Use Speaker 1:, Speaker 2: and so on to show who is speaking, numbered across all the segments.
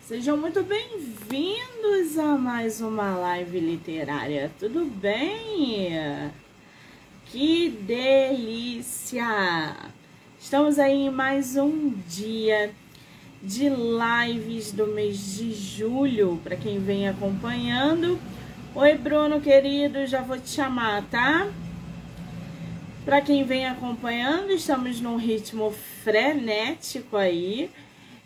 Speaker 1: Sejam muito bem-vindos a mais uma live literária, tudo bem? Que delícia! Estamos aí em mais um dia de lives do mês de julho, para quem vem acompanhando. Oi, Bruno, querido, já vou te chamar, tá? Para quem vem acompanhando, estamos num ritmo frenético aí,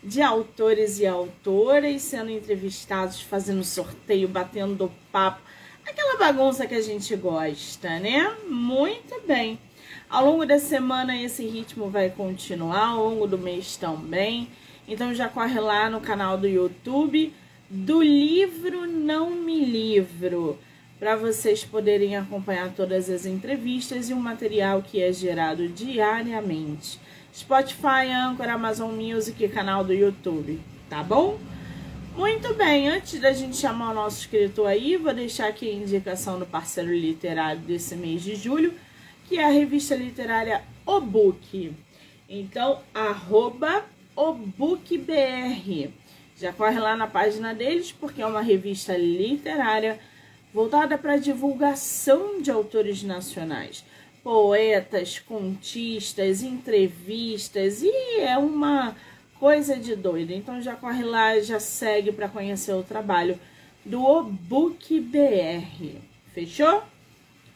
Speaker 1: de autores e autoras sendo entrevistados, fazendo sorteio, batendo papo, aquela bagunça que a gente gosta, né? Muito bem. Ao longo da semana esse ritmo vai continuar, ao longo do mês também. Então já corre lá no canal do YouTube do Livro Não Me Livro, para vocês poderem acompanhar todas as entrevistas e o material que é gerado diariamente. Spotify, Anchor, Amazon Music e canal do YouTube, tá bom? Muito bem, antes da gente chamar o nosso escritor aí, vou deixar aqui a indicação do parceiro literário desse mês de julho, que é a revista literária O Book. Então, @obookbr. Já corre lá na página deles, porque é uma revista literária voltada para a divulgação de autores nacionais. Poetas, contistas, entrevistas, e é uma coisa de doido. Então já corre lá, já segue para conhecer o trabalho do O Book BR. Fechou?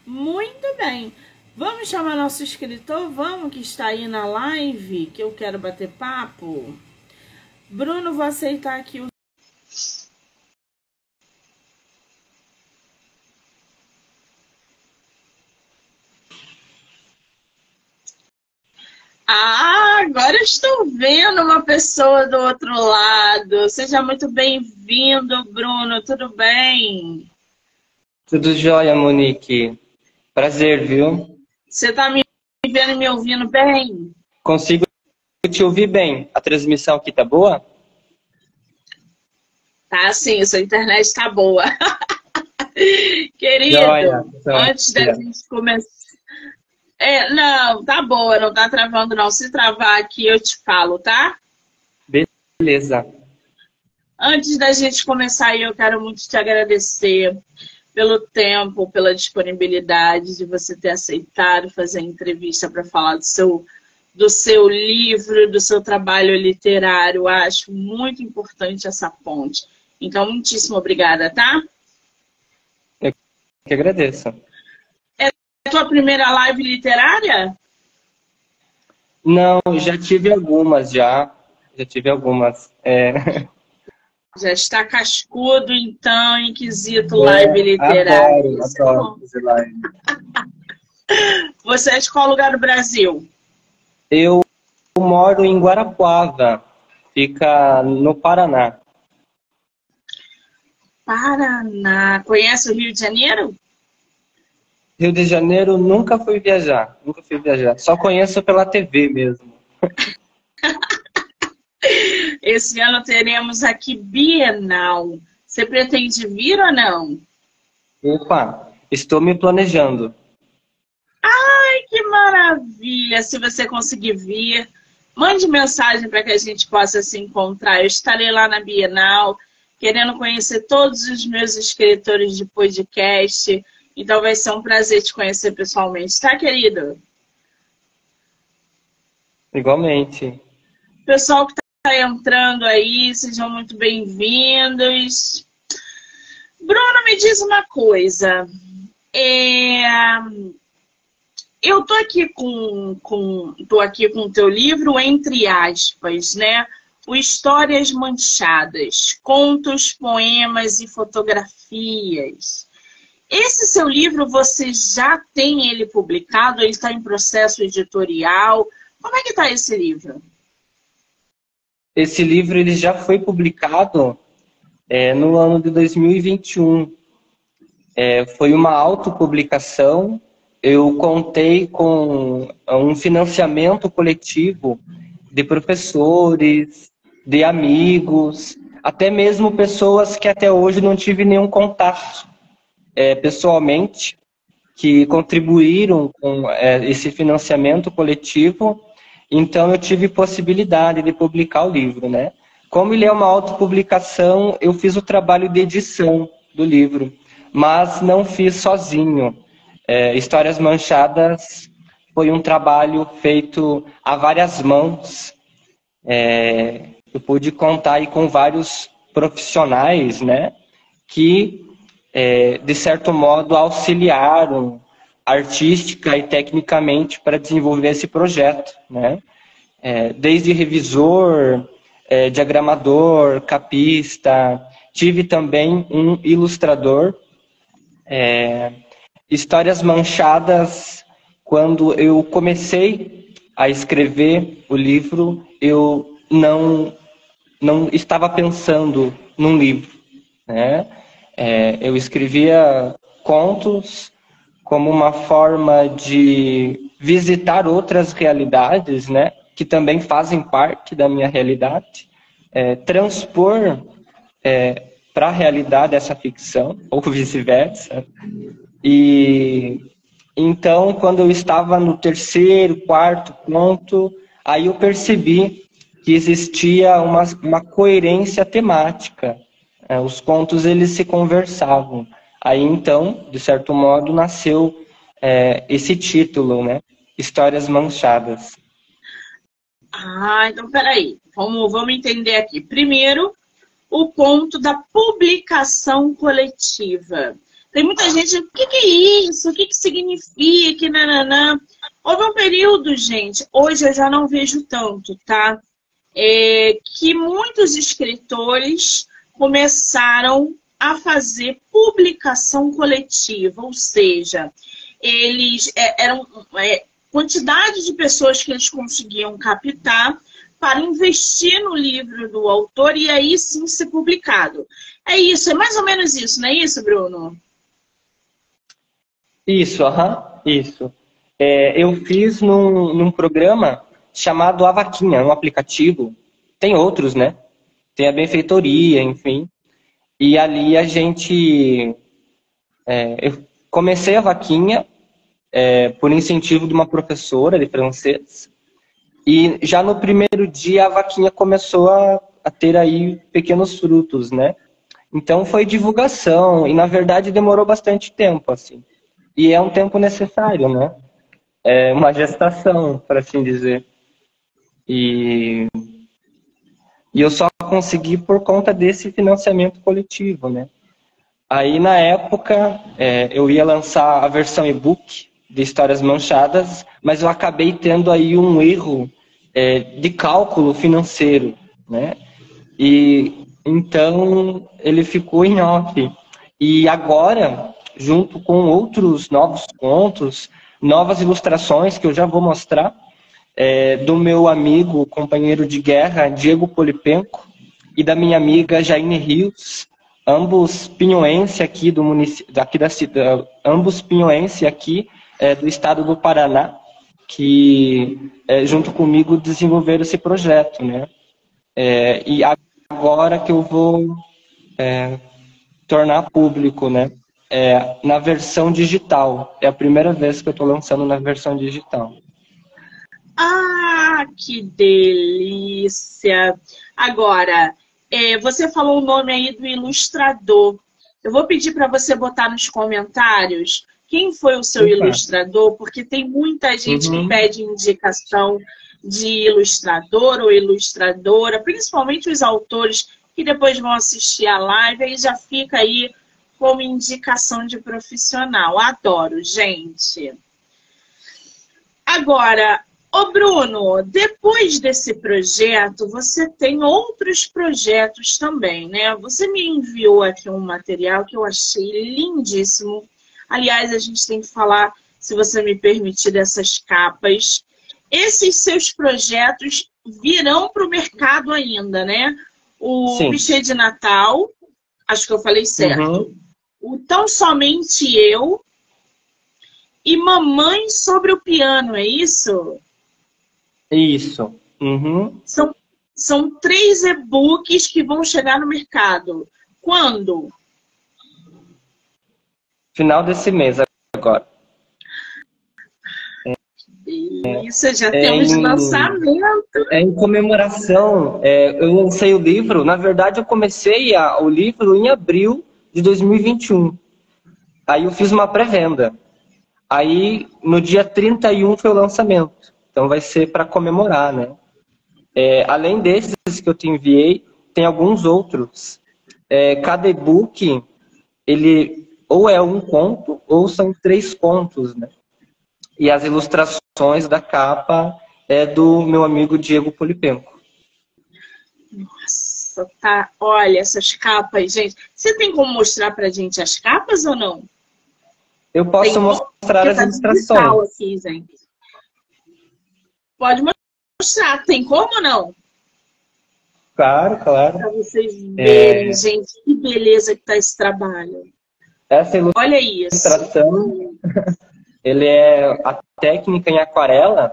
Speaker 1: Muito bem. Vamos chamar nosso escritor? Vamos, que está aí na live, que eu quero bater papo. Bruno, vou aceitar aqui o... Ah, agora eu estou vendo uma pessoa do outro lado. Seja muito bem-vindo, Bruno. Tudo bem?
Speaker 2: Tudo jóia, Monique. Prazer, viu?
Speaker 1: Você está me vendo e me ouvindo bem?
Speaker 2: Consigo te ouvir bem. A transmissão aqui tá boa?
Speaker 1: Tá sim, sua internet está boa. Querido,
Speaker 2: Jóia.
Speaker 1: antes da gente começar... não, tá boa, não tá travando não. Se travar aqui, eu te falo, tá?
Speaker 2: Beleza.
Speaker 1: Antes da gente começar, eu quero muito te agradecer pelo tempo, pela disponibilidade de você ter aceitado fazer a entrevista para falar do seu livro, do seu trabalho literário. Eu acho muito importante essa ponte. Então, muitíssimo obrigada, tá?
Speaker 2: Eu que agradeço.
Speaker 1: É a tua primeira live literária?
Speaker 2: Não, já tive algumas já. Já tive algumas.
Speaker 1: Já está cascudo, então, em quesito live literária.
Speaker 2: Adoro fazer live.
Speaker 1: Você é de qual lugar do Brasil?
Speaker 2: Eu moro em Guarapuava. Fica no Paraná.
Speaker 1: Paraná. Conhece o Rio de Janeiro?
Speaker 2: Rio de Janeiro nunca fui viajar. Nunca fui viajar. Só conheço pela TV mesmo.
Speaker 1: Esse ano teremos aqui Bienal. Você pretende vir ou não?
Speaker 2: Opa, estou me planejando.
Speaker 1: Ai, que maravilha! Se você conseguir vir, mande mensagem para que a gente possa se encontrar. Eu estarei lá na Bienal, querendo conhecer todos os meus escritores de podcast. Então vai ser um prazer te conhecer pessoalmente, tá, querido?
Speaker 2: Igualmente.
Speaker 1: Pessoal que está entrando aí, sejam muito bem-vindos. Bruno, me diz uma coisa. Eu tô aqui com o teu livro, entre aspas, né? O Histórias Manchadas, contos, poemas e fotografias. Esse seu livro, você já tem ele publicado? Ele está em processo editorial? Como é que está esse livro?
Speaker 2: Esse livro ele já foi publicado no ano de 2021. Foi uma autopublicação. Eu contei com um financiamento coletivo de professores, de amigos, até mesmo pessoas que até hoje não tive nenhum contato pessoalmente, que contribuíram com esse financiamento coletivo. Então eu tive possibilidade de publicar o livro, né? Como ele é uma autopublicação, eu fiz o trabalho de edição do livro, mas não fiz sozinho. Histórias Manchadas foi um trabalho feito a várias mãos. Eu pude contar aí com vários profissionais, né, que, de certo modo, auxiliaram artística e tecnicamente para desenvolver esse projeto, né? Desde revisor, diagramador, capista, tive também um ilustrador. Histórias Manchadas, quando eu comecei a escrever o livro, eu não estava pensando num livro, né? Eu escrevia contos como uma forma de visitar outras realidades, né? Que também fazem parte da minha realidade, transpor para a realidade essa ficção, ou vice-versa. E então, quando eu estava no terceiro, quarto conto, aí eu percebi que existia uma coerência temática. Os contos, eles se conversavam. Aí, então, de certo modo, nasceu esse título, né? Histórias Manchadas.
Speaker 1: Ah, então peraí. Vamos entender aqui. Primeiro, o ponto da publicação coletiva. Tem muita gente, o que é isso? O que significa? Nananã. Houve um período, gente, hoje eu já não vejo tanto, tá? Que muitos escritores começaram a fazer publicação coletiva, ou seja, eles eram quantidade de pessoas que eles conseguiam captar para investir no livro do autor e aí sim ser publicado. É isso, é mais ou menos isso, não é isso, Bruno?
Speaker 2: Isso, isso. Eu fiz num programa chamado A Vaquinha, um aplicativo. Tem outros, né? Tem a Benfeitoria, enfim. E ali a gente... eu comecei a Vaquinha por incentivo de uma professora de francês. E já no primeiro dia a Vaquinha começou a ter aí pequenos frutos, né? Então foi divulgação e na verdade demorou bastante tempo, assim. E é um tempo necessário, né? É uma gestação, por assim dizer. E eu só consegui por conta desse financiamento coletivo, né? Aí, na época, eu ia lançar a versão e-book de Histórias Manchadas, mas eu acabei tendo aí um erro de cálculo financeiro, né? E então ele ficou em off. E agora, junto com outros novos contos, novas ilustrações que eu já vou mostrar, do meu amigo, companheiro de guerra, Diego Polipenco, e da minha amiga Jaine Rios, ambos pinhoense aqui do município, aqui da cidade, ambos pinhoense aqui do estado do Paraná, que junto comigo desenvolveram esse projeto, né? E agora que eu vou tornar público, né? Na versão digital. É a primeira vez que eu estou lançando na versão digital.
Speaker 1: Ah, que delícia! Agora, você falou o nome aí do ilustrador. Eu vou pedir para você botar nos comentários quem foi o seu ilustrador, porque tem muita gente que pede indicação de ilustrador ou ilustradora, principalmente os autores que depois vão assistir a live, aí já fica aí como indicação de profissional. Adoro, gente! Agora, ô Bruno, depois desse projeto, você tem outros projetos também, né? Você me enviou aqui um material que eu achei lindíssimo. Aliás, a gente tem que falar, se você me permitir, dessas capas. Esses seus projetos virão para o mercado ainda, né? O Bichê de Natal, acho que eu falei certo. O Tão Somente Eu e Mamãe sobre o Piano, é isso?
Speaker 2: Isso.
Speaker 1: São 3 e-books que vão chegar no mercado. Quando?
Speaker 2: Final desse mês agora.
Speaker 1: delícia, já temos lançamento.
Speaker 2: Em comemoração, eu lancei o livro. Na verdade, eu comecei o livro em abril de 2021. Aí eu fiz uma pré-venda. Aí, no dia 31 foi o lançamento. Então vai ser para comemorar, né? Além desses que eu te enviei, tem alguns outros. Cada e-book, ele ou é um conto, ou são 3 contos, né? E as ilustrações da capa é do meu amigo Diego Polipenco.
Speaker 1: Nossa, tá. Olha essas capas, gente. Você tem como mostrar pra gente as capas ou não?
Speaker 2: Eu posso mostrar as ilustrações.
Speaker 1: Aqui, gente. Pode mostrar. Tem como ou não?
Speaker 2: Claro, claro.
Speaker 1: Para vocês verem, gente, que beleza que tá esse trabalho.
Speaker 2: Essa
Speaker 1: Olha isso.
Speaker 2: Ilustração, ele é a técnica em aquarela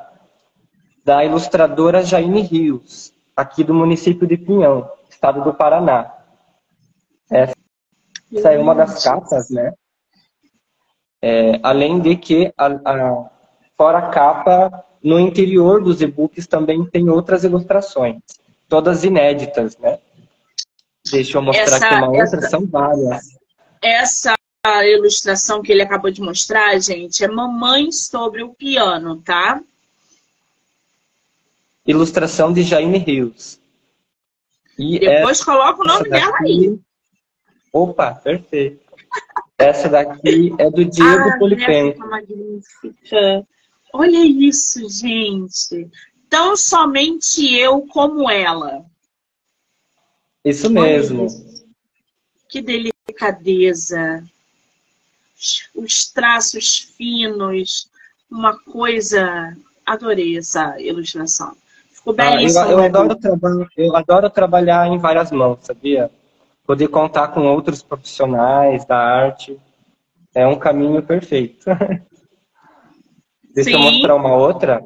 Speaker 2: da ilustradora Jaine Rios, aqui do município de Pinhão, estado do Paraná. Essa é uma das capas, né? Além de que, fora a capa, no interior dos e-books também tem outras ilustrações, todas inéditas, né? Deixa eu mostrar aqui uma outra, são várias.
Speaker 1: Essa ilustração que ele acabou de mostrar, gente, é Mamãe sobre o Piano, tá?
Speaker 2: Ilustração de Jaine Rios. E
Speaker 1: depois coloca o nome dela aí.
Speaker 2: Opa, perfeito. Essa daqui é do Diego Polipenco.
Speaker 1: Essa magnífica. Olha isso, gente. Tão somente eu como ela.
Speaker 2: Isso mesmo.
Speaker 1: Que delicadeza. Os traços finos. Uma coisa... Adorei essa ilustração. Ficou belíssimo.
Speaker 2: Eu adoro trabalhar em várias mãos, sabia? Poder contar com outros profissionais da arte é um caminho perfeito. Deixa eu mostrar uma outra.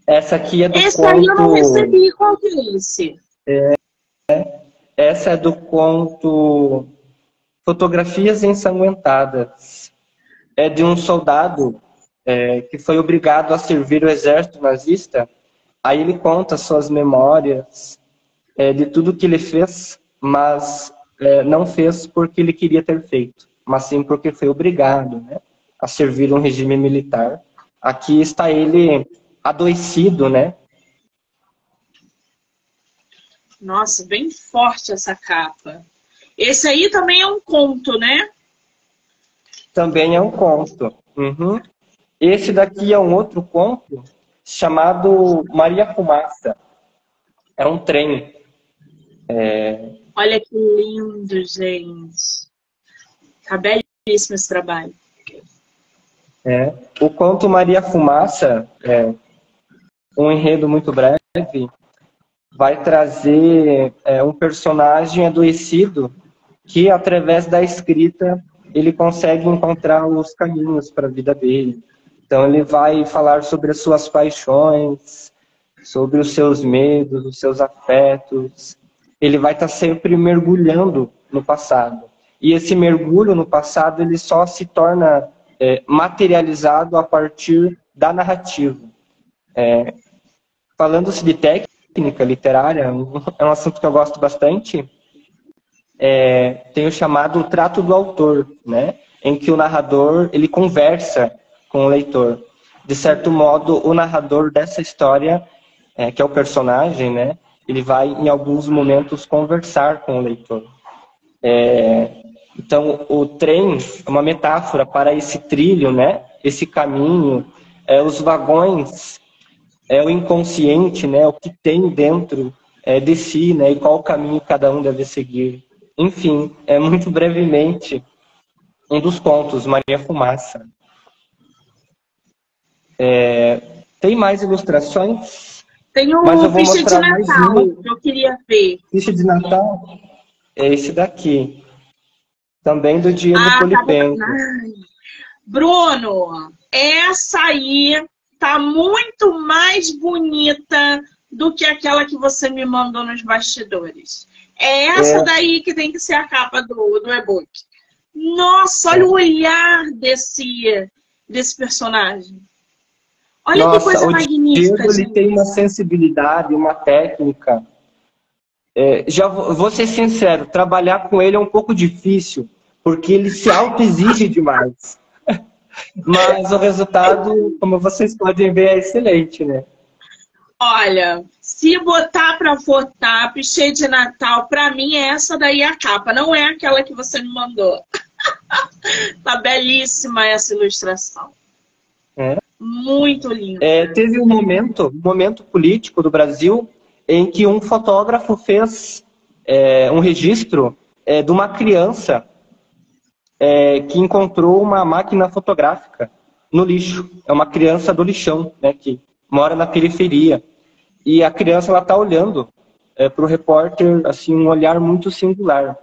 Speaker 2: Essa aqui é do conto...
Speaker 1: Esse aí eu não recebi. Qual que é esse?
Speaker 2: Essa é do conto Fotografias Ensanguentadas. É de um soldado que foi obrigado a servir o exército nazista. Aí ele conta suas memórias de tudo que ele fez, mas não fez porque ele queria ter feito, mas sim porque foi obrigado, né, a servir um regime militar. Aqui está ele adoecido, né?
Speaker 1: Nossa, bem forte essa capa. Esse aí também é um conto, né?
Speaker 2: Também é um conto. Uhum. Esse daqui é um outro conto chamado Maria Fumaça. É um trem.
Speaker 1: Olha que lindo, gente. Tá belíssimo esse trabalho.
Speaker 2: O conto Maria Fumaça, um enredo muito breve, vai trazer um personagem adoecido que, através da escrita, ele consegue encontrar os caminhos para a vida dele. Então, ele vai falar sobre as suas paixões, sobre os seus medos, os seus afetos. Ele vai estar sempre mergulhando no passado. E esse mergulho no passado, ele só se torna materializado a partir da narrativa. Falando-se de técnica literária, é um assunto que eu gosto bastante. Tem o chamado trato do autor, né? Em que o narrador ele conversa com o leitor. De certo modo, o narrador dessa história, que é o personagem, né? Ele vai, em alguns momentos, conversar com o leitor. Então, o trem é uma metáfora para esse trilho, né? Esse caminho, os vagões, o inconsciente, né? O que tem dentro de si, né? E qual o caminho cada um deve seguir. Enfim, muito brevemente, um dos contos, Maria Fumaça. Tem mais ilustrações?
Speaker 1: Tem o ficha de Natal, que eu queria ver.
Speaker 2: Ficha de Natal? É esse daqui. Também do Diego Polipenco.
Speaker 1: Tá. Bruno, essa aí tá muito mais bonita do que aquela que você me mandou nos bastidores. É essa daí que tem que ser a capa do e-book. Nossa, olha o olhar desse personagem. Olha que
Speaker 2: Nossa,
Speaker 1: coisa
Speaker 2: o
Speaker 1: magnífica,
Speaker 2: Diego, ele
Speaker 1: gente.
Speaker 2: tem uma sensibilidade, uma técnica. Já vou ser sincero, trabalhar com ele é um pouco difícil, porque ele se autoexige demais. Mas o resultado, como vocês podem ver, é excelente, né?
Speaker 1: Olha, se botar para votar, cheio de Natal, para mim é essa daí a capa, não é aquela que você me mandou. Tá belíssima essa ilustração.
Speaker 2: É.
Speaker 1: Muito linda.
Speaker 2: Teve um momento político do Brasil em que um fotógrafo fez um registro de uma criança que encontrou uma máquina fotográfica no lixo. É uma criança do lixão, né, que mora na periferia. E a criança está olhando para o repórter assim, um olhar muito singular.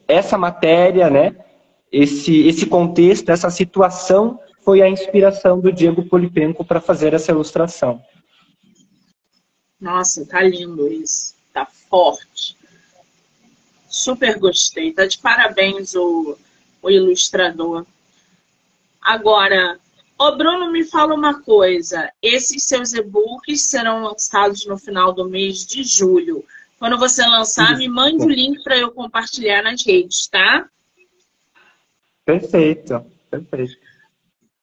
Speaker 2: Essa matéria, né, esse contexto, essa situação foi a inspiração do Diego Polipenco para fazer essa ilustração.
Speaker 1: Nossa, tá lindo isso. Tá forte. Super gostei. Tá de parabéns o ilustrador. Agora, ô Bruno, me fala uma coisa. Esses seus e-books serão lançados no final do mês de julho. Quando você lançar, me mande o link para eu compartilhar nas redes, tá?
Speaker 2: Perfeito, perfeito.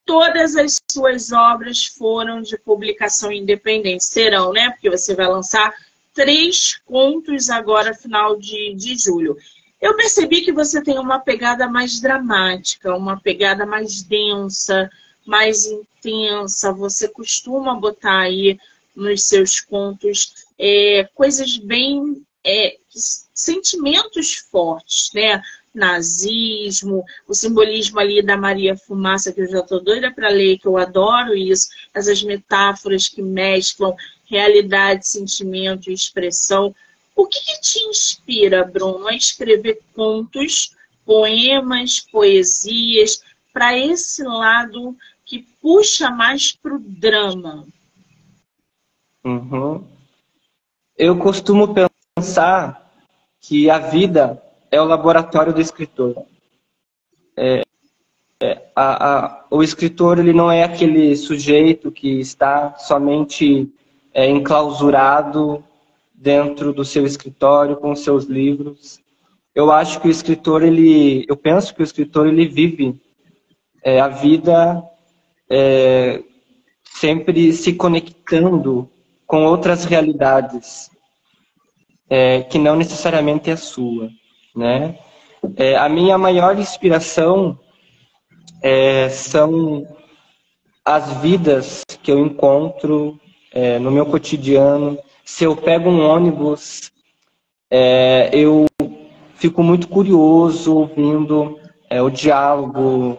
Speaker 1: Todas as suas obras foram de publicação independente. Serão, né? Porque você vai lançar 3 contos agora, final de julho. Eu percebi que você tem uma pegada mais dramática, uma pegada mais densa, mais intensa. Você costuma botar aí nos seus contos coisas bem... sentimentos fortes, né? Nazismo, o simbolismo ali da Maria Fumaça, que eu já estou doida para ler, que eu adoro isso, essas metáforas que mesclam realidade, sentimento e expressão. O que te inspira, Bruno, a escrever contos, poemas, poesias, para esse lado que puxa mais para o drama?
Speaker 2: Uhum. Eu costumo pensar que a vida é o laboratório do escritor. O escritor, ele não é aquele sujeito que está somente enclausurado dentro do seu escritório com seus livros. Eu acho que o escritor, eu penso que o escritor, ele vive a vida sempre se conectando com outras realidades que não necessariamente é a sua, né? A minha maior inspiração são as vidas que eu encontro no meu cotidiano. Se eu pego um ônibus, eu fico muito curioso ouvindo o diálogo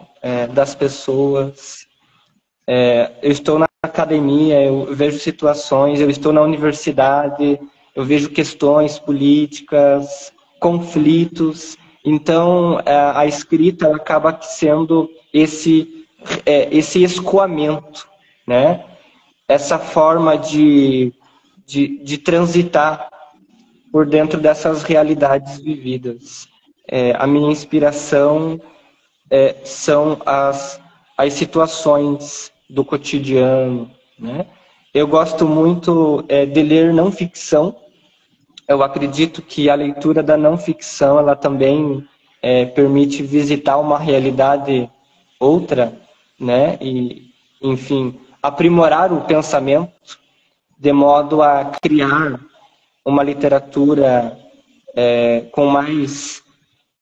Speaker 2: das pessoas. Eu estou na academia, eu vejo situações, eu estou na universidade, eu vejo questões políticas, conflitos. Então, a escrita ela acaba sendo esse escoamento, né? Essa forma de transitar por dentro dessas realidades vividas. A minha inspiração são as situações do cotidiano, né? Eu gosto muito de ler não ficção. Eu acredito que a leitura da não ficção ela também permite visitar uma realidade outra, né? E, enfim, aprimorar o pensamento de modo a criar uma literatura com mais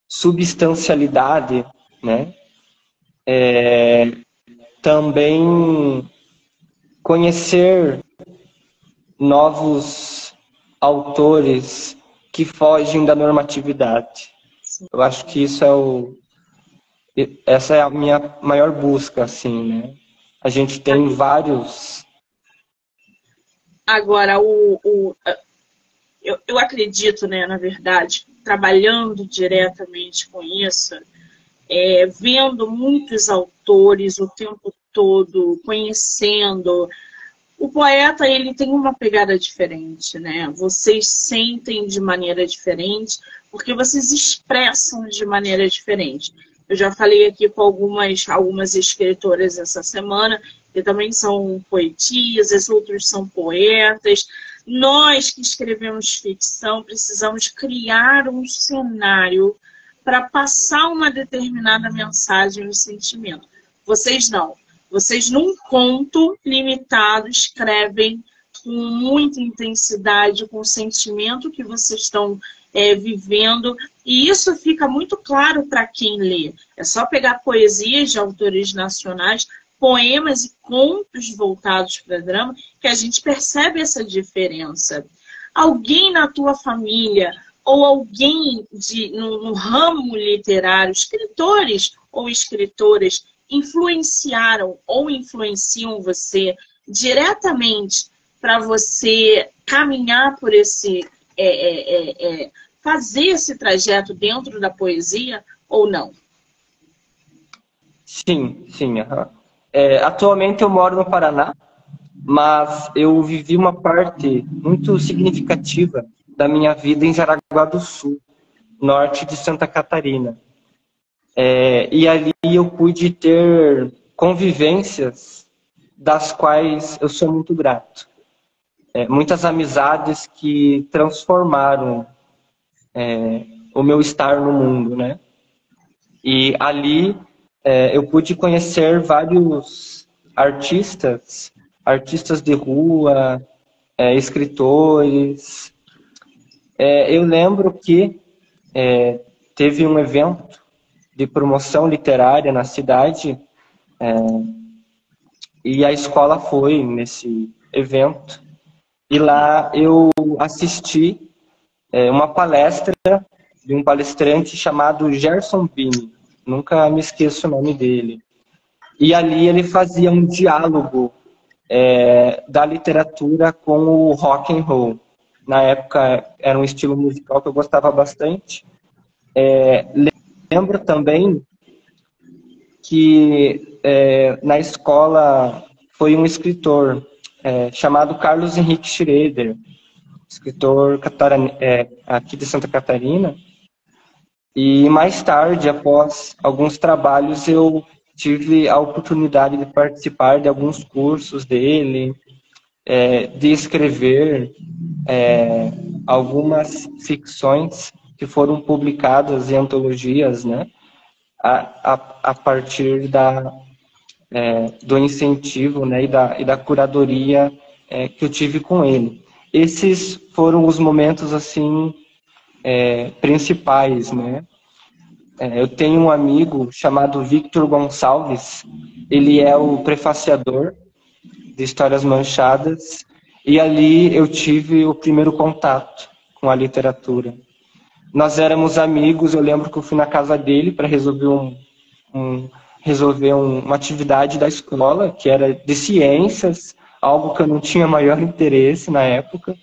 Speaker 2: substancialidade, né? Também conhecer novos autores que fogem da normatividade. Eu acho que essa é a minha maior busca, assim, né? A gente tem vários...
Speaker 1: Agora, eu acredito, né, na verdade, trabalhando diretamente com isso, vendo muitos autores o tempo todo, conhecendo. O poeta, ele tem uma pegada diferente, né? Vocês sentem de maneira diferente, porque vocês expressam de maneira diferente. Eu já falei aqui com algumas escritoras essa semana, que também são poetisas, outros são poetas. Nós que escrevemos ficção precisamos criar um cenário para passar uma determinada mensagem e sentimento. Vocês não. Vocês, num conto limitado, escrevem com muita intensidade, com o sentimento que vocês estão vivendo. E isso fica muito claro para quem lê. É só pegar poesias de autores nacionais, poemas e contos voltados para drama, que a gente percebe essa diferença. Alguém na tua família ou alguém no ramo literário, escritores ou escritoras, influenciaram ou influenciam você diretamente para você caminhar por esse... fazer esse trajeto dentro da poesia ou não?
Speaker 2: Sim, sim. Atualmente eu moro no Paraná, mas eu vivi uma parte muito significativa da minha vida em Jaraguá do Sul, norte de Santa Catarina. E ali eu pude ter convivências das quais eu sou muito grato. Muitas amizades que transformaram o meu estar no mundo, né? E ali eu pude conhecer vários artistas de rua, escritores. Eu lembro que teve um evento de promoção literária na cidade e a escola foi nesse evento. E lá eu assisti uma palestra de um palestrante chamado Gerson Bini. Nunca me esqueço o nome dele. E ali ele fazia um diálogo da literatura com o rock and roll. Na época era um estilo musical que eu gostava bastante. Lembro também que na escola foi um escritor chamado Carlos Henrique Schroeder, escritor aqui de Santa Catarina. E mais tarde, após alguns trabalhos, eu tive a oportunidade de participar de alguns cursos dele, de escrever algumas ficções que foram publicadas em antologias, né, a partir do incentivo, né, e da curadoria que eu tive com ele. Esses foram os momentos assim principais, né? Eu tenho um amigo chamado Victor Gonçalves, ele é o prefaciador de Histórias Manchadas, e ali eu tive o primeiro contato com a literatura. Nós éramos amigos, eu lembro que eu fui na casa dele para resolver uma atividade da escola, que era de ciências, algo que eu não tinha maior interesse na época.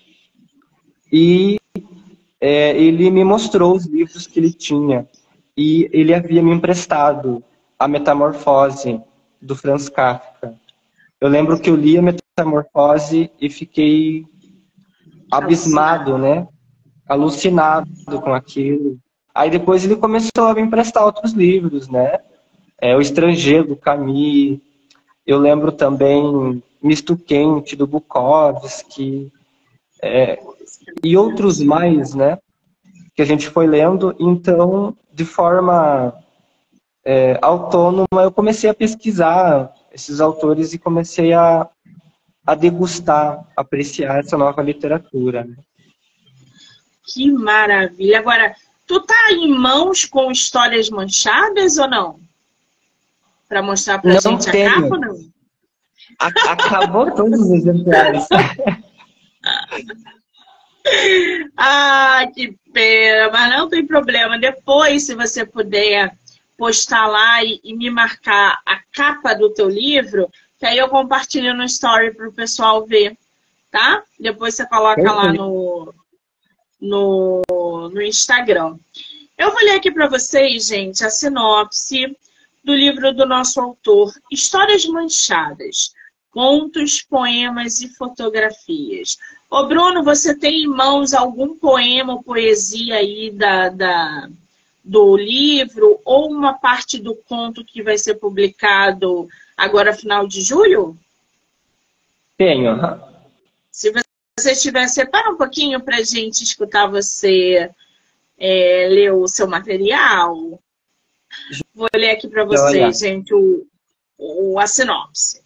Speaker 2: E ele me mostrou os livros que ele tinha. E ele havia me emprestado A Metamorfose, do Franz Kafka. Eu lembro que eu li A Metamorfose e fiquei abismado, né? Alucinado com aquilo. Aí depois ele começou a me emprestar outros livros, né? O Estrangeiro, do Camus. Eu lembro também Misto Quente, do Bukowski. E outros mais, né? Que a gente foi lendo. Então, de forma autônoma, eu comecei a pesquisar esses autores e comecei a degustar, apreciar essa nova literatura, né?
Speaker 1: Que maravilha! Agora, tu tá em mãos com Histórias Manchadas ou não? Para mostrar pra gente
Speaker 2: tenho.
Speaker 1: a capa ou não?
Speaker 2: Acabou todos os exemplares.
Speaker 1: Ah, que pena, mas não tem problema. Depois, se você puder postar lá e me marcar a capa do teu livro, que aí eu compartilho no story para o pessoal ver, tá? Depois você coloca lá no Instagram. Eu vou ler aqui para vocês, gente, a sinopse do livro do nosso autor, Histórias Manchadas, contos, poemas e fotografias. Ô Bruno, você tem em mãos algum poema ou poesia aí do livro ou uma parte do conto que vai ser publicado agora final de julho?
Speaker 2: Tenho, aham.
Speaker 1: Se você estiver, separa um pouquinho para a gente escutar você ler o seu material. Vou ler aqui para
Speaker 2: Joia.
Speaker 1: vocês, gente, a sinopse.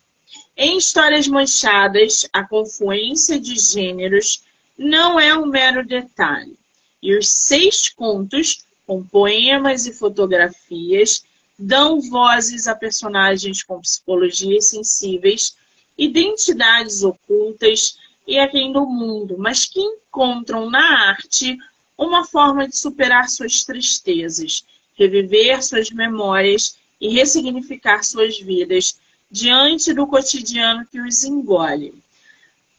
Speaker 1: Em Histórias Manchadas, a confluência de gêneros não é um mero detalhe. E os 6 contos, com poemas e fotografias, dão vozes a personagens com psicologias sensíveis, identidades ocultas e aquém do mundo, mas que encontram na arte uma forma de superar suas tristezas, reviver suas memórias e ressignificar suas vidas diante do cotidiano que os engole.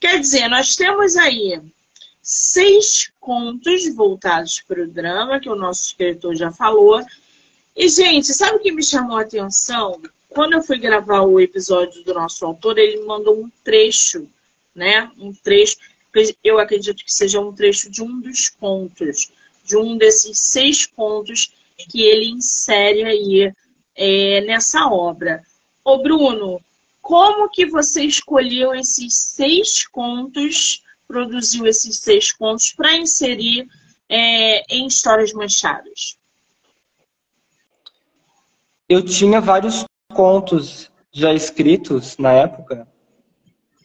Speaker 1: Quer dizer, nós temos aí 6 contos voltados para o drama, que o nosso escritor já falou. E, gente, sabe o que me chamou a atenção? Quando eu fui gravar o episódio do nosso autor, ele me mandou um trecho, né? Um trecho, eu acredito que seja um trecho de um dos contos, de um desses 6 contos que ele insere aí nessa obra. Ô, Bruno, como que você escolheu esses 6 contos, produziu esses 6 contos para inserir em Histórias Manchadas?
Speaker 2: Eu tinha vários contos já escritos na época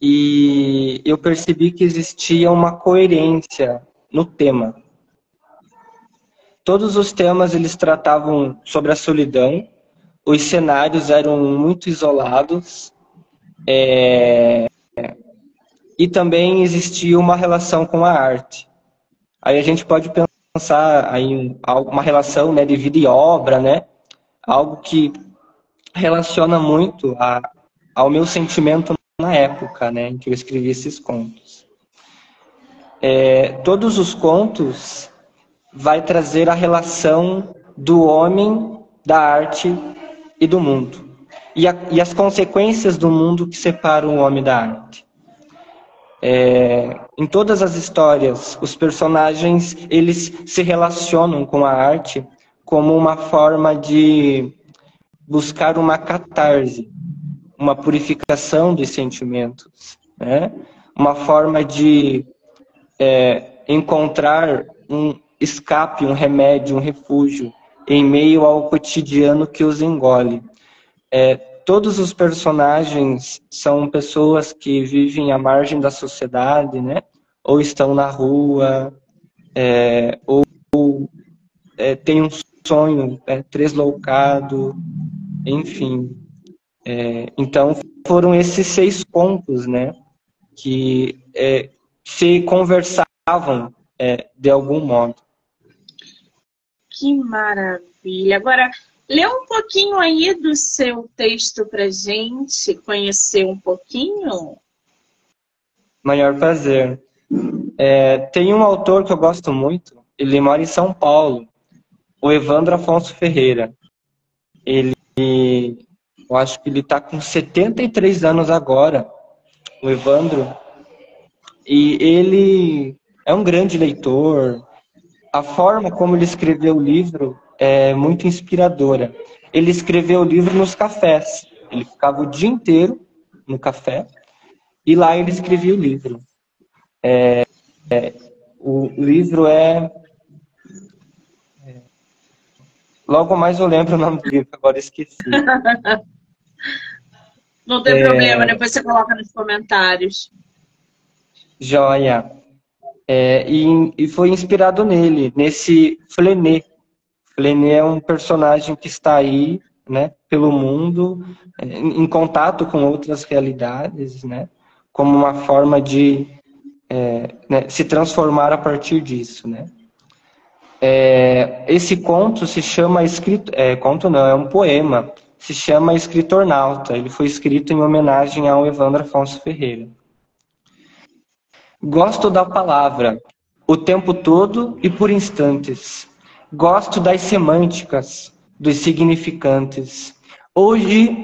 Speaker 2: e eu percebi que existia uma coerência no tema. Todos os temas eles tratavam sobre a solidão, os cenários eram muito isolados e também existia uma relação com a arte. Aí a gente pode pensar em uma relação, né, de vida e obra, né? Algo que relaciona muito ao meu sentimento na época, né, em que eu escrevi esses contos. Todos os contos vai trazer a relação do homem, da arte e do mundo. E as consequências do mundo que separam o homem da arte. Em todas as histórias, os personagens eles se relacionam com a arte como uma forma de buscar uma catarse, uma purificação dos sentimentos, né? Uma forma de encontrar um escape, um remédio, um refúgio em meio ao cotidiano que os engole. Todos os personagens são pessoas que vivem à margem da sociedade, né? Ou estão na rua, ou têm um sonho tresloucado, enfim. Então, foram esses 6 contos, né? Que se conversavam de algum modo.
Speaker 1: Que maravilha! Agora, lê um pouquinho aí do seu texto pra gente conhecer um pouquinho.
Speaker 2: Maior prazer. Tem um autor que eu gosto muito, ele mora em São Paulo, o Evandro Afonso Ferreira. Eu acho que ele está com 73 anos agora, o Evandro, e ele é um grande leitor. A forma como ele escreveu o livro é muito inspiradora. Ele escreveu o livro nos cafés. Ele ficava o dia inteiro no café e lá ele escrevia o livro. O livro logo mais eu lembro o nome do livro, agora esqueci.
Speaker 1: Não tem problema, depois você coloca nos comentários.
Speaker 2: Joia. E foi inspirado nele, nesse Flené. Flené é um personagem que está aí, né, pelo mundo, em contato com outras realidades, né, como uma forma de se transformar a partir disso, né. Esse conto se chama conto não, é um poema, se chama Escritornauta. Ele foi escrito em homenagem ao Evandro Afonso Ferreira. Gosto da palavra, o tempo todo e por instantes. Gosto das semânticas, dos significantes. Hoje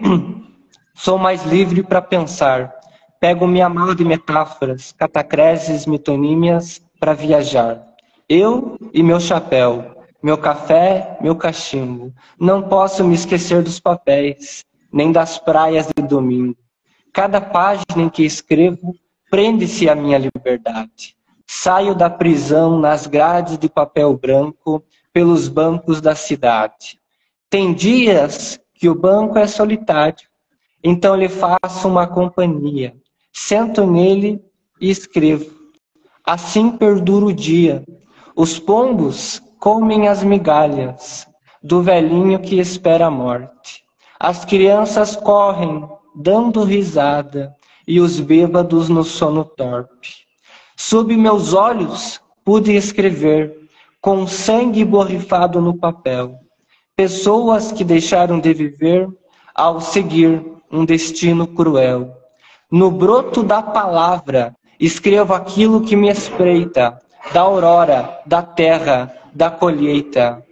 Speaker 2: sou mais livre para pensar. Pego minha mala de metáforas, catacreses, metonímias para viajar. Eu e meu chapéu, meu café, meu cachimbo. Não posso me esquecer dos papéis, nem das praias de domingo. Cada página em que escrevo prende-se a minha liberdade. Saio da prisão nas grades de papel branco, pelos bancos da cidade. Tem dias que o banco é solitário, então lhe faço uma companhia. Sento nele e escrevo. Assim perdura o dia. Os pombos comem as migalhas do velhinho que espera a morte. As crianças correm, dando risada, e os bêbados no sono torpe. Sob meus olhos pude escrever, com sangue borrifado no papel, pessoas que deixaram de viver ao seguir um destino cruel. No broto da palavra, escrevo aquilo que me espreita, da aurora, da terra, da colheita.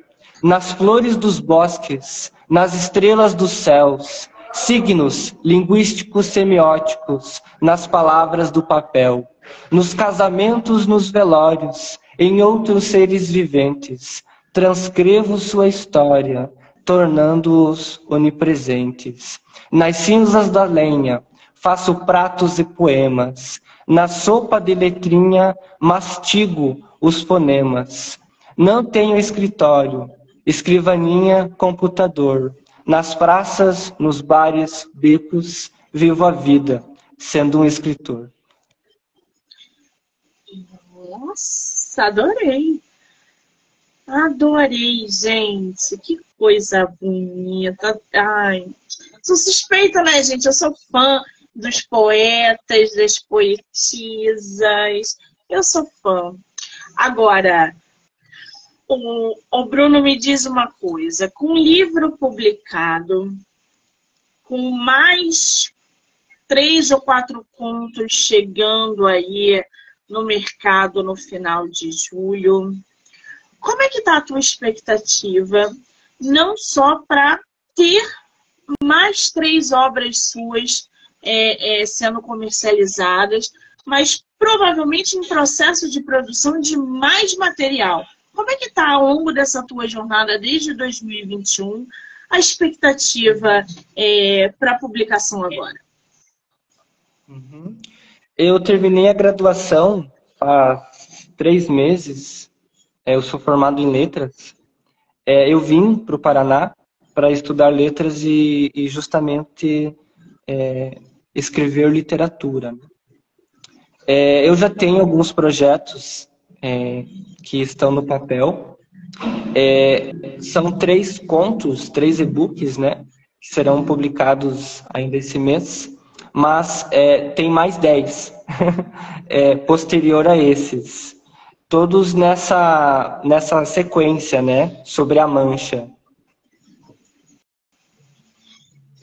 Speaker 2: Nas flores dos bosques, nas estrelas dos céus, signos linguísticos semióticos, nas palavras do papel, nos casamentos, nos velórios, em outros seres viventes, transcrevo sua história, tornando-os onipresentes. Nas cinzas da lenha, faço pratos e poemas. Na sopa de letrinha, mastigo os fonemas. Não tenho escritório, escrivaninha, computador. Nas praças, nos bares, becos, vivo a vida, sendo um escritor.
Speaker 1: Nossa, adorei. Adorei, gente. Que coisa bonita. Ai, sou suspeita, né, gente? Eu sou fã dos poetas, das poetisas. Eu sou fã. Agora, o Bruno me diz uma coisa. Com um livro publicado, com mais 3 ou 4 contos chegando aí no mercado no final de julho, como é que está a tua expectativa? Não só para ter mais 3 obras suas sendo comercializadas, mas provavelmente em processo de produção de mais material. Como é que está ao longo dessa tua jornada desde 2021 a expectativa para a publicação agora?
Speaker 2: Uhum. Eu terminei a graduação há 3 meses. Eu sou formado em letras. Eu vim para o Paraná para estudar letras e justamente escrever literatura. Eu já tenho alguns projetos que estão no papel. São 3 contos, 3 e-books, né, que serão publicados ainda esse mês. Mas tem mais 10 posterior a esses. Todos nessa sequência, né? Sobre a mancha.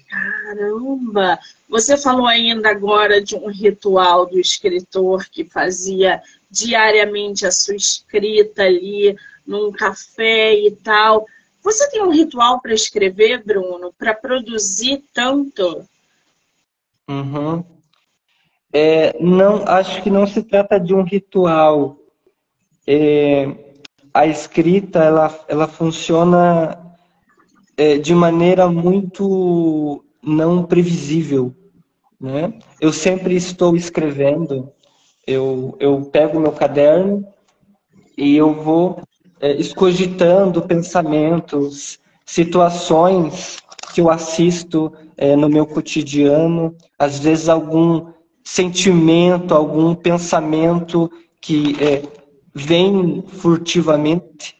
Speaker 1: Caramba! Você falou ainda agora de um ritual do escritor que fazia diariamente a sua escrita ali num café e tal. Você tem um ritual para escrever, Bruno? Para produzir tanto?
Speaker 2: Uhum. Não, acho que não se trata de um ritual. A escrita, ela funciona de maneira muito não previsível, né? Eu sempre estou escrevendo, eu pego meu caderno e eu vou escogitando pensamentos, situações que eu assisto no meu cotidiano, às vezes algum sentimento, algum pensamento que vem furtivamente.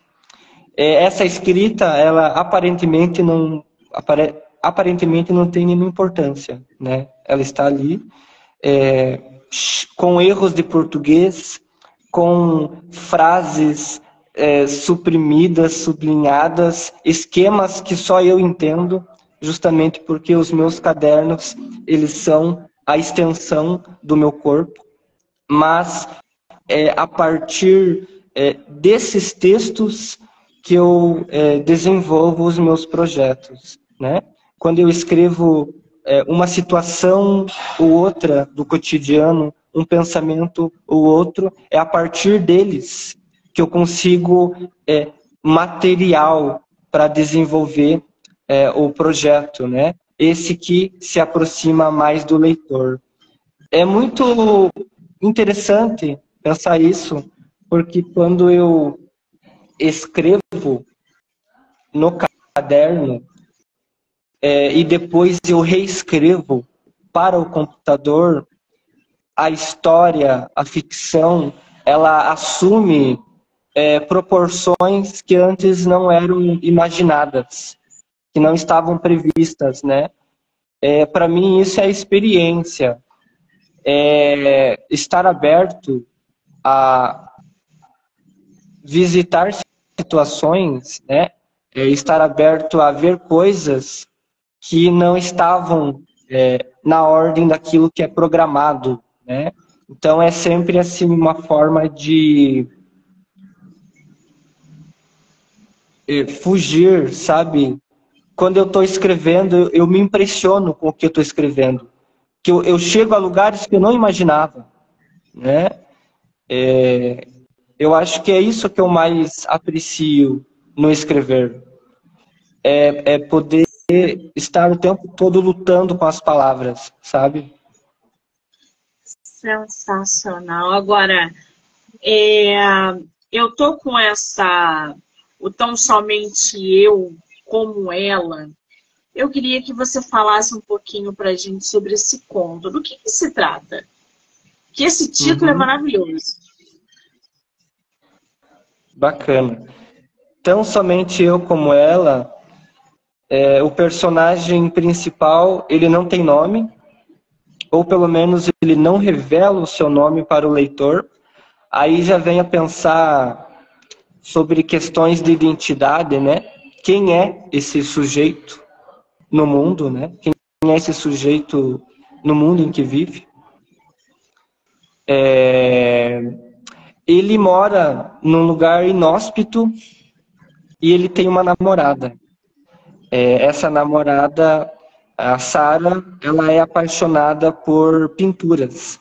Speaker 2: Essa escrita, ela aparentemente não tem nenhuma importância, né? Ela está ali com erros de português, com frases suprimidas, sublinhadas, esquemas que só eu entendo, justamente porque os meus cadernos, eles são a extensão do meu corpo, mas a partir desses textos que eu desenvolvo os meus projetos, né? Quando eu escrevo uma situação ou outra do cotidiano, um pensamento ou outro, é a partir deles que eu consigo material para desenvolver o projeto, né? esse que se aproxima mais do leitor. É muito interessante pensar isso, porque quando eu escrevo no caderno, e depois eu reescrevo para o computador, a história, a ficção, ela assume proporções que antes não eram imaginadas, que não estavam previstas, né? Para mim, isso é experiência. Estar aberto a visitar situações, né? Estar aberto a ver coisas que não estavam na ordem daquilo que é programado, né? Então é sempre assim uma forma de fugir, sabe? Quando eu estou escrevendo, eu me impressiono com o que eu estou escrevendo, que eu chego a lugares que eu não imaginava, né? Eu acho que é isso que eu mais aprecio no escrever, é poder estar o tempo todo lutando com as palavras, sabe?
Speaker 1: Sensacional. Agora, eu tô com o Tão Somente Eu como Ela. Eu queria que você falasse um pouquinho pra gente sobre esse conto. Do que se trata? Que esse título é maravilhoso.
Speaker 2: Bacana. Tão Somente Eu como Ela, o personagem principal, ele não tem nome, ou pelo menos ele não revela o seu nome para o leitor. Aí já vem a pensar sobre questões de identidade, né? Quem é esse sujeito no mundo, né? Quem é esse sujeito no mundo em que vive? Ele mora num lugar inóspito e ele tem uma namorada. Essa namorada, a Sara, ela é apaixonada por pinturas.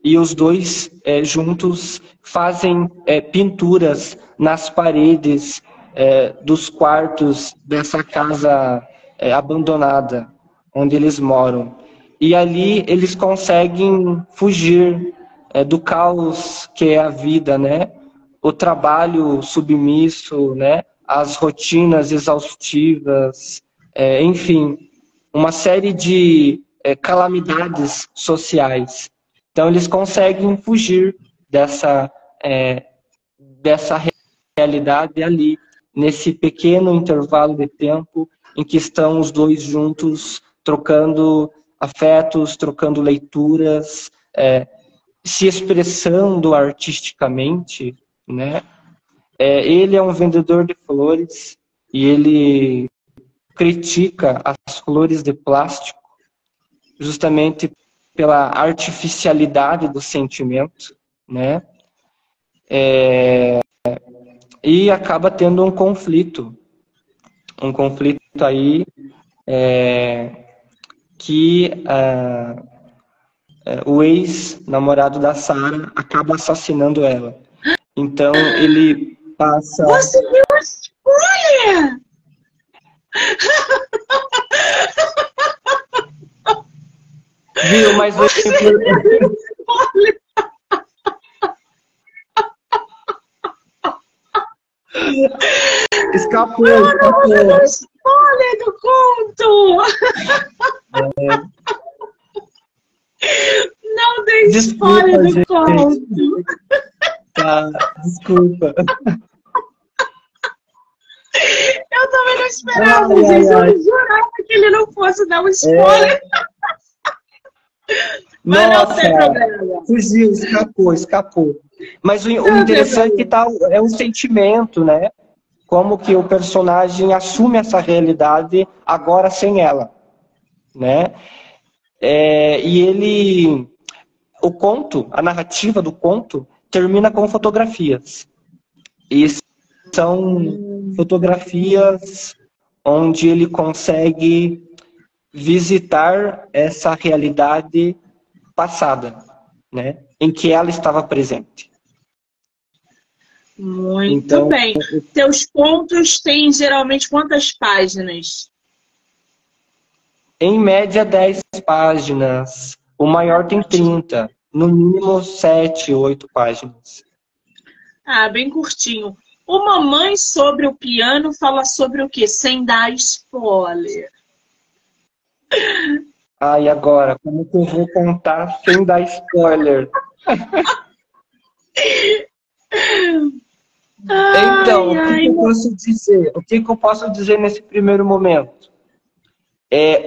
Speaker 2: E os dois juntos fazem pinturas nas paredes dos quartos dessa casa abandonada, onde eles moram. E ali eles conseguem fugir do caos que é a vida, né? O trabalho submisso, né? As rotinas exaustivas, enfim, uma série de calamidades sociais. Então eles conseguem fugir dessa realidade ali, nesse pequeno intervalo de tempo em que estão os dois juntos, trocando afetos, trocando leituras, se expressando artisticamente, né? Ele é um vendedor de flores e ele critica as flores de plástico justamente pela artificialidade do sentimento, né? E acaba tendo um conflito aí que o ex-namorado da Sara acaba assassinando ela. Então ele passa...
Speaker 1: Você deu spoiler!
Speaker 2: Viu, mas
Speaker 1: Você deu spoiler!
Speaker 2: Escapou,
Speaker 1: Mano, você deu
Speaker 2: escapou.
Speaker 1: spoiler do conto! Não dei spoiler do conto!
Speaker 2: Tá, desculpa.
Speaker 1: Eu também não esperava, gente. Eu jurava que ele não fosse dar um spoiler. Mas não tem problema.
Speaker 2: Fugiu, escapou. Mas o interessante é o sentimento, né? Como que o personagem assume essa realidade agora sem ela, né? E o conto, a narrativa do conto, termina com fotografias. E são fotografias onde ele consegue visitar essa realidade passada, né? Em que ela estava presente.
Speaker 1: Muito bem. Teus contos têm geralmente quantas páginas?
Speaker 2: Em média, 10 páginas. O maior tem 30. No mínimo, 7, 8 páginas.
Speaker 1: Ah, bem curtinho. O Mamãe sobre o Piano fala sobre o quê? Sem dar spoiler.
Speaker 2: Ah, e agora? Como que eu vou contar sem dar spoiler? Então,
Speaker 1: Ai,
Speaker 2: o que
Speaker 1: ai,
Speaker 2: que eu posso dizer? O que que eu posso dizer nesse primeiro momento?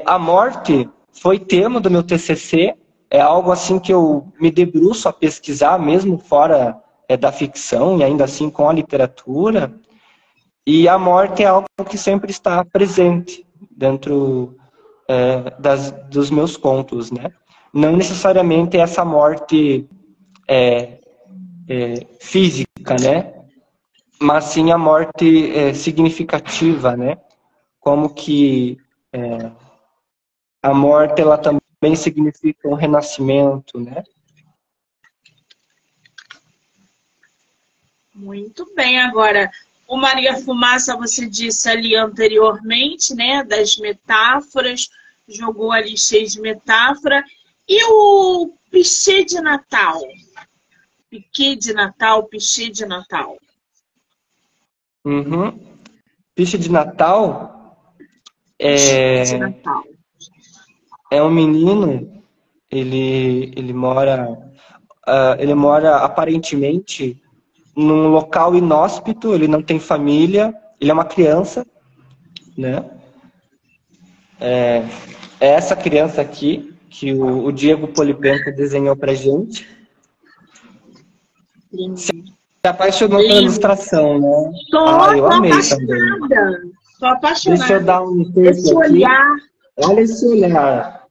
Speaker 2: A morte foi tema do meu TCC, é algo assim que eu me debruço a pesquisar, mesmo fora da ficção e ainda assim com a literatura. E a morte é algo que sempre está presente dentro dos meus contos, né? Não necessariamente essa morte física, né? Mas sim a morte significativa, né? Como que a morte ela também significa um renascimento, né?
Speaker 1: muito bem. Agora, o Maria Fumaça, você disse ali anteriormente, né? Das metáforas, jogou ali cheio de metáfora. E o Pichê de Natal? Piquê de Natal, Pichê de Natal.
Speaker 2: Uhum. Ficha de Natal
Speaker 1: Pichê de
Speaker 2: é,
Speaker 1: Natal.
Speaker 2: é um menino, ele mora aparentemente num local inóspito, ele não tem família, ele é uma criança, né? É essa criança aqui que o Diego Polipenco desenhou pra gente.
Speaker 1: Lindo.
Speaker 2: Se apaixonou pela
Speaker 1: Lindo.
Speaker 2: ilustração, né? Ah, eu
Speaker 1: Tô
Speaker 2: amei também.
Speaker 1: apaixonada. Tô
Speaker 2: Deixa eu
Speaker 1: apaixonada.
Speaker 2: dar um
Speaker 1: Esse
Speaker 2: take aqui.
Speaker 1: olhar
Speaker 2: Olha esse olhar.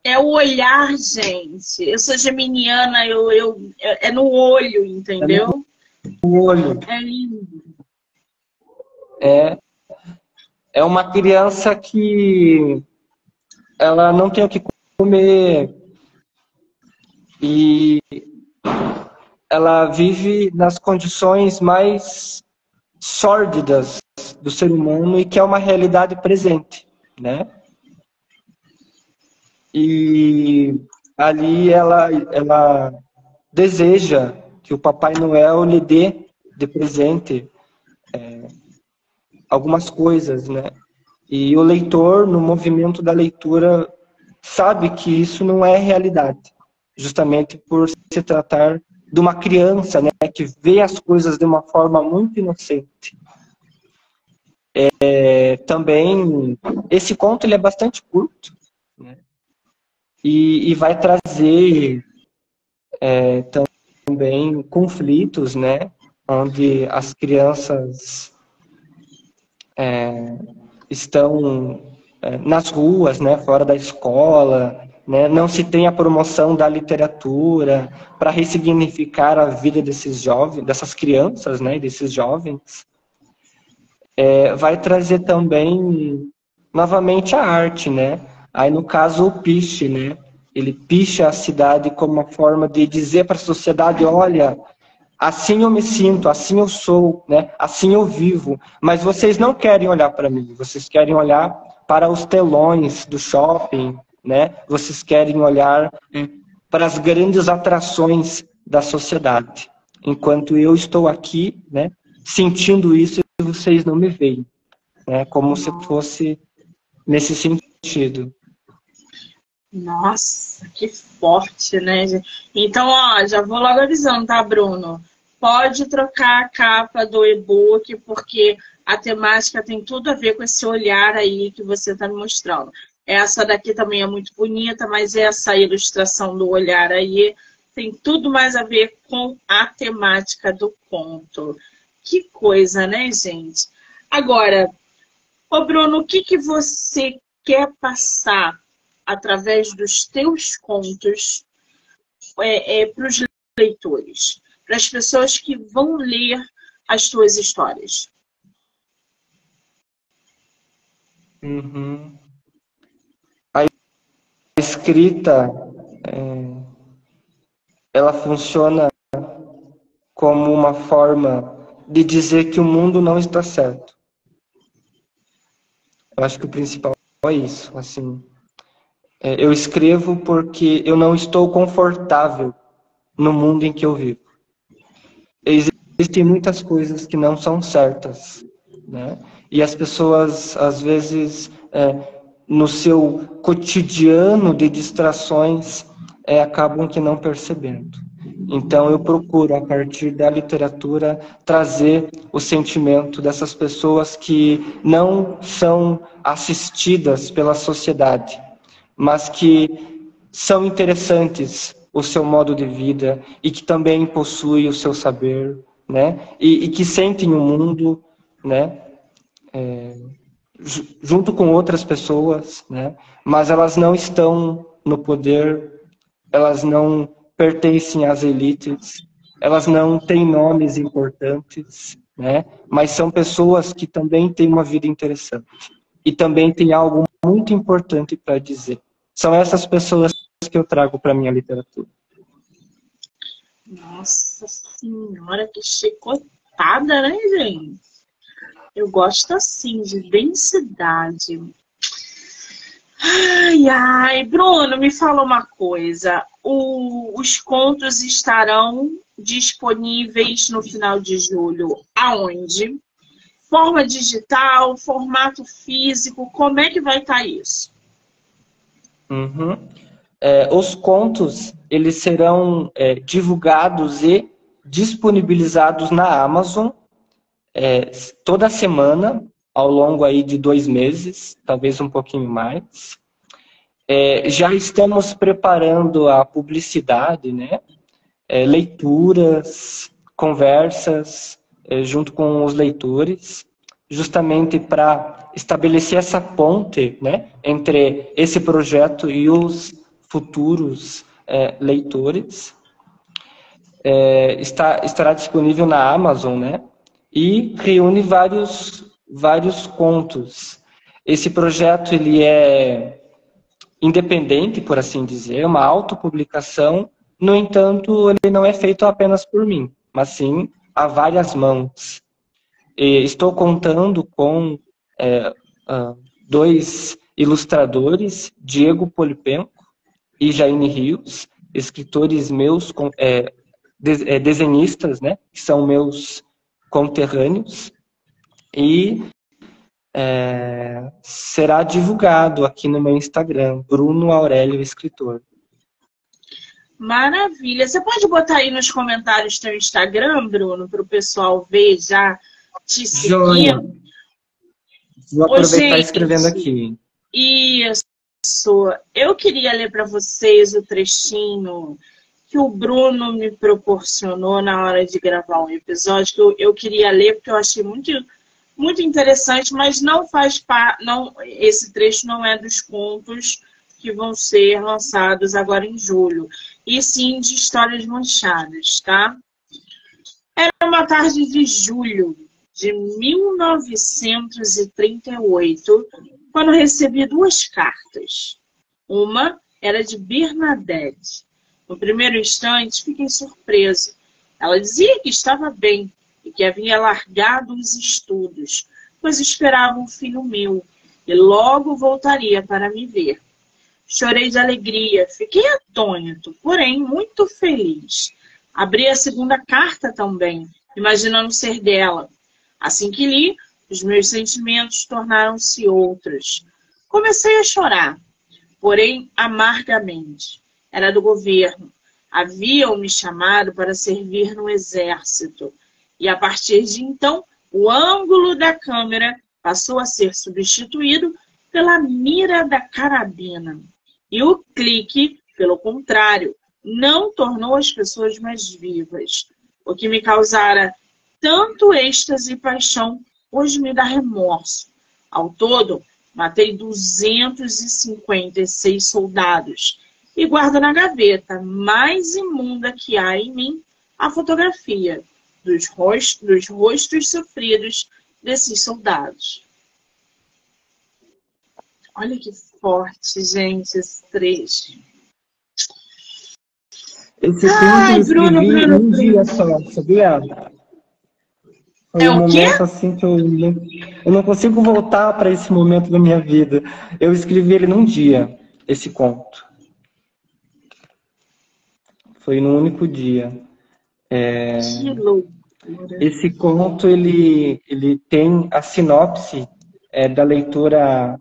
Speaker 1: é o olhar, gente. Eu sou geminiana, é no olho,
Speaker 2: É no
Speaker 1: entendeu?
Speaker 2: olho.
Speaker 1: É lindo.
Speaker 2: É, é uma criança que ela não tem o que comer e ela vive nas condições mais sórdidas do ser humano e que é uma realidade presente, né? E ali ela deseja que o Papai Noel lhe dê de presente algumas coisas, né? E o leitor, no movimento da leitura, sabe que isso não é realidade, justamente por se tratar de uma criança, né, que vê as coisas de uma forma muito inocente. Também, esse conto ele é bastante curto, né, e vai trazer também conflitos, né, onde as crianças estão nas ruas, né, fora da escola, né, não se tem a promoção da literatura para ressignificar a vida desses jovens, dessas crianças, né, desses jovens. Vai trazer também novamente a arte, né? Aí no caso o piche, né? Ele picha a cidade como uma forma de dizer para a sociedade, olha, assim eu me sinto, assim eu sou, né? Assim eu vivo. Mas vocês não querem olhar para mim, vocês querem olhar para os telões do shopping, né? Vocês querem olhar para as grandes atrações da sociedade. Enquanto eu estou aqui, né? Sentindo isso e vocês não me veem, né? Como se fosse nesse sentido.
Speaker 1: Nossa, que forte, né, gente? Então, ó, já vou logo avisando, tá, Bruno? Pode trocar a capa do e-book, porque a temática tem tudo a ver com esse olhar aí que você está me mostrando. Essa daqui também é muito bonita, mas essa ilustração do olhar aí tem tudo mais a ver com a temática do conto. Que coisa, né, gente? Agora, ô Bruno, o que que você quer passar através dos teus contos para os leitores, para as pessoas que vão ler as tuas histórias?
Speaker 2: Uhum. A escrita, ela funciona como uma forma de dizer que o mundo não está certo. Eu acho que o principal isso, assim. Eu escrevo porque eu não estou confortável no mundo em que eu vivo. Existem muitas coisas que não são certas, né? E as pessoas, às vezes, no seu cotidiano de distrações, acabam que não percebendo. Então, eu procuro, a partir da literatura, trazer o sentimento dessas pessoas que não são assistidas pela sociedade, mas que são interessantes o seu modo de vida e que também possuem o seu saber, né? E que sentem o mundo, né? Junto com outras pessoas, né? Mas elas não estão no poder, elas não pertencem às elites, elas não têm nomes importantes, né? Mas são pessoas que também têm uma vida interessante e também têm algo muito importante para dizer. São essas pessoas que eu trago para minha literatura.
Speaker 1: Nossa senhora, que chicotada, né, gente? Eu gosto assim, de densidade. Ai, Bruno, me fala uma coisa. Os contos estarão disponíveis no final de julho. Aonde? Forma digital, formato físico, como é que vai estar isso?
Speaker 2: Uhum. Os contos, eles serão divulgados e disponibilizados na Amazon toda semana, ao longo aí de 2 meses, talvez um pouquinho mais. Já estamos preparando a publicidade, né? Leituras, conversas, junto com os leitores, justamente para estabelecer essa ponte, né, entre esse projeto e os futuros leitores. Estará disponível na Amazon, né? E reúne vários contos. Esse projeto ele é independente, por assim dizer, uma autopublicação. No entanto, ele não é feito apenas por mim, mas sim a várias mãos. E estou contando com 2 ilustradores, Diego Polipenco e Jaine Rios, escritores meus, desenhistas, né, que são meus conterrâneos, e será divulgado aqui no meu Instagram, Bruno Aurélio Escritor.
Speaker 1: Maravilha. Você pode botar aí nos comentários teu Instagram, Bruno, para o pessoal ver já te seguir?
Speaker 2: Joia. Vou aproveitar escrevendo aqui.
Speaker 1: Isso. Eu queria ler para vocês o trechinho que o Bruno me proporcionou na hora de gravar um episódio, que eu queria ler porque eu achei muito, muito interessante, mas não faz parte, esse trecho não é dos contos que vão ser lançados agora em julho, e sim de Histórias Manchadas, tá? Era uma tarde de julho de 1938, quando recebi 2 cartas. Uma era de Bernadette. No primeiro instante, fiquei surpreso. Ela dizia que estava bem e que havia largado os estudos, pois esperava um filho meu e logo voltaria para me ver. Chorei de alegria, fiquei atônito, porém muito feliz. Abri a segunda carta também, imaginando ser dela. Assim que li, os meus sentimentos tornaram-se outros. Comecei a chorar, porém amargamente. Era do governo. Haviam me chamado para servir no exército. E a partir de então, o ângulo da câmera passou a ser substituído pela mira da carabina. E o clique, pelo contrário, não tornou as pessoas mais vivas. O que me causara tanto êxtase e paixão, hoje me dá remorso. Ao todo, matei 256 soldados e guardo na gaveta mais imunda que há em mim a fotografia dos rostos sofridos desses soldados. Olha que forte, gente, esse trecho.
Speaker 2: Esse conto eu escrevi um dia só, sabia? Foi
Speaker 1: É
Speaker 2: um
Speaker 1: o quê?
Speaker 2: momento assim que eu não consigo voltar para esse momento da minha vida. Eu escrevi ele num dia, esse conto. Foi num único dia.
Speaker 1: Que loucura.
Speaker 2: Esse conto ele tem a sinopse da leitora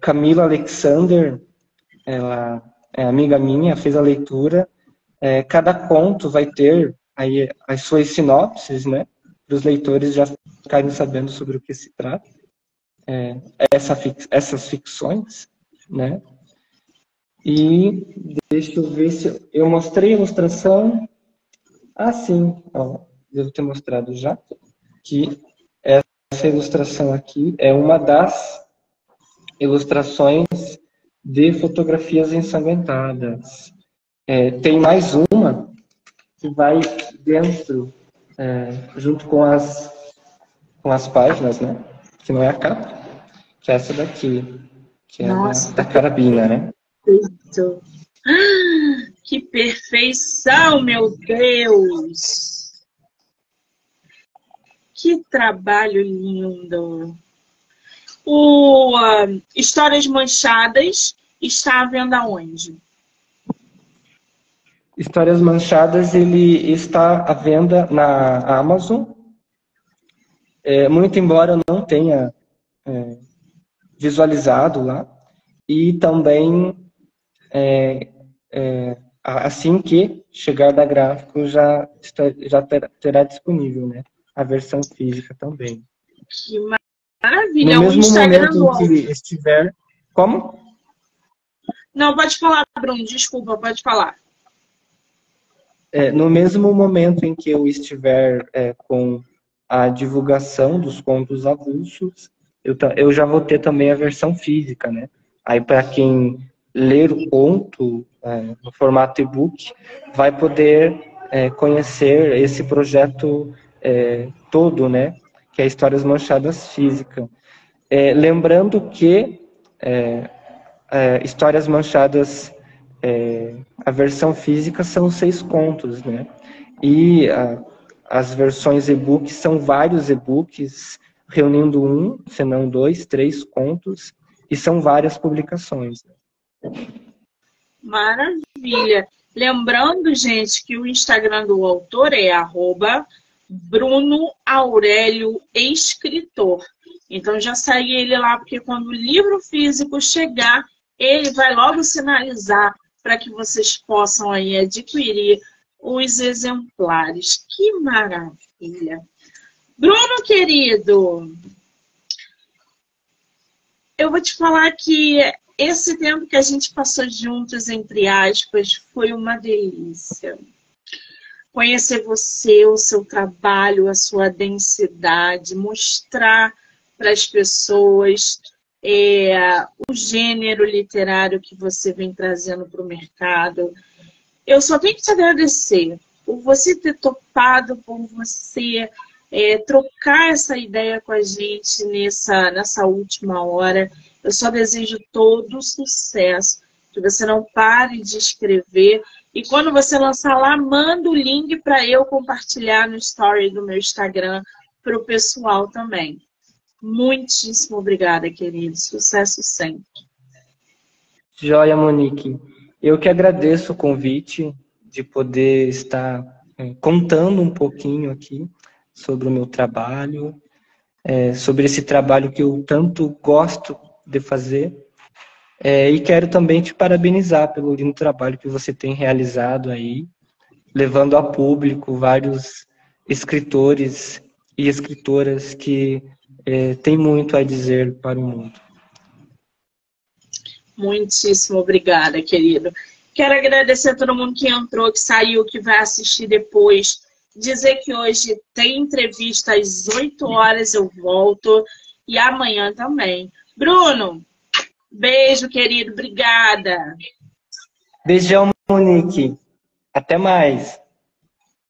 Speaker 2: Camila Alexander. Ela é amiga minha, fez a leitura. Cada conto vai ter aí as suas sinopses, né? Para os leitores já ficarem sabendo sobre o que se trata. Essas ficções, né? E deixa eu ver se eu mostrei a ilustração. Ah, sim, ó, devo ter mostrado já que essa ilustração aqui é uma das ilustrações de fotografias ensanguentadas. Tem mais uma que vai dentro, junto com as páginas, né? Que não é a capa, que é essa daqui, que é
Speaker 1: Nossa,
Speaker 2: da carabina, né?
Speaker 1: perfeito. Que perfeição, meu Deus! Que trabalho lindo! O Histórias Manchadas está à venda onde?
Speaker 2: Histórias Manchadas, ele está à venda na Amazon. Muito embora eu não tenha visualizado lá. E também, assim que chegar da Gráfico, já terá disponível, né? A versão física também.
Speaker 1: Que
Speaker 2: No
Speaker 1: maravilha! O
Speaker 2: mesmo
Speaker 1: Instagram
Speaker 2: momento
Speaker 1: do
Speaker 2: em que estiver... Como?
Speaker 1: Não, pode falar, Bruno, desculpa, pode falar.
Speaker 2: No mesmo momento em que eu estiver com a divulgação dos contos avulsos, eu já vou ter também a versão física, né? Aí, para quem ler o conto no formato e-book, vai poder conhecer esse projeto todo, né? Que é Histórias Manchadas Física. Lembrando que Histórias Manchadas, a versão física são 6 contos, né? E as versões e-book são vários e-books, reunindo um, se não 2, 3 contos, e são várias publicações.
Speaker 1: Maravilha. Lembrando, gente, que o Instagram do autor é @Bruno Aurélio Escritor. Então já segue ele lá, porque quando o livro físico chegar, ele vai logo sinalizar para que vocês possam aí adquirir os exemplares. Que maravilha! Bruno, querido, eu vou te falar que esse tempo que a gente passou juntos, entre aspas, foi uma delícia. Conhecer você, o seu trabalho, a sua densidade, mostrar para as pessoas o gênero literário que você vem trazendo para o mercado. Eu só tenho que te agradecer por você ter topado, por você trocar essa ideia com a gente nessa última hora. Eu só desejo todo o sucesso, que você não pare de escrever. E quando você lançar lá, manda o link para eu compartilhar no story do meu Instagram para o pessoal também. Muitíssimo obrigada, querido. Sucesso sempre.
Speaker 2: Joia, Monique. Eu que agradeço o convite de poder estar contando um pouquinho aqui sobre o meu trabalho, sobre esse trabalho que eu tanto gosto de fazer. E quero também te parabenizar pelo lindo trabalho que você tem realizado aí, levando a público vários escritores e escritoras que têm muito a dizer para o mundo.
Speaker 1: Muitíssimo obrigada, querido. Quero agradecer a todo mundo que entrou, que saiu, que vai assistir depois. Dizer que hoje tem entrevista às 8 horas, eu volto. E amanhã também. Bruno, beijo, querido. Obrigada.
Speaker 2: Beijão, Monique. Até mais.